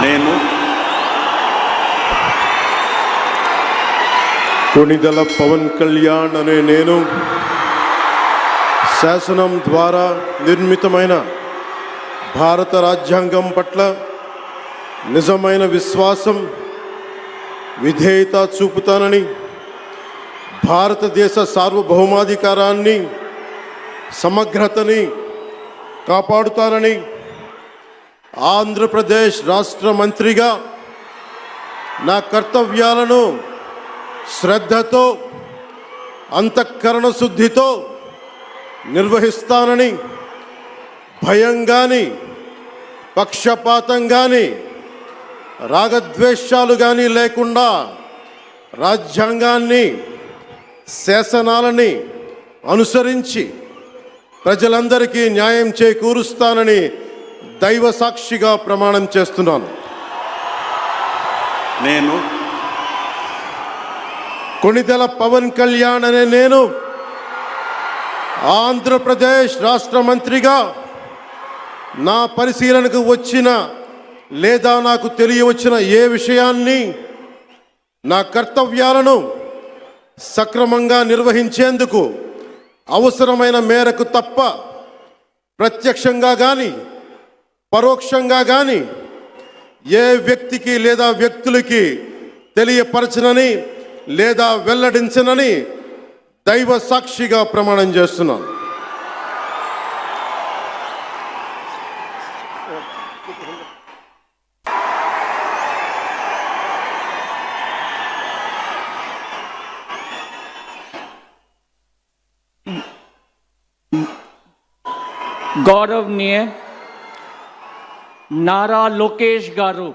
నేను కొణిదెల పవన్ కళ్యాణ్ అనే నేను శాసనం ద్వారా నిర్మితమైన భారత రాజ్యాంగం పట్ల నిజమైన విశ్వాసం విధేయత చూపుతానని, భారతదేశ సార్వభౌమాధికారాన్ని సమగ్రతని కాపాడుతానని, ఆంధ్రప్రదేశ్ రాష్ట్ర మంత్రిగా నా కర్తవ్యాలను శ్రద్ధతో అంతఃకరణ శుద్ధితో నిర్వహిస్తానని, భయం కానీ పక్షపాతం కానీ రాగద్వేషాలు కానీ లేకుండా రాజ్యాంగాన్ని శాసనాలని అనుసరించి ప్రజలందరికీ న్యాయం చేకూరుస్తానని దైవ సాక్షిగా ప్రమాణం చేస్తున్నాను. నేను కొణిదెల పవన్ కళ్యాణ్ అనే నేను ఆంధ్రప్రదేశ్ రాష్ట్ర మంత్రిగా నా పరిశీలనకు వచ్చిన లేదా నాకు తెలియవచ్చిన ఏ విషయాన్ని, నా కర్తవ్యాలను సక్రమంగా నిర్వహించేందుకు అవసరమైన మేరకు తప్ప ప్రత్యక్షంగా కానీ పరోక్షంగా కానీ ఏ వ్యక్తికి లేదా వ్యక్తులకి తెలియపరచనని లేదా వెల్లడించనని దైవ సాక్షిగా ప్రమాణం చేస్తున్నాను. गौरवनीय नारा लोकेश गारू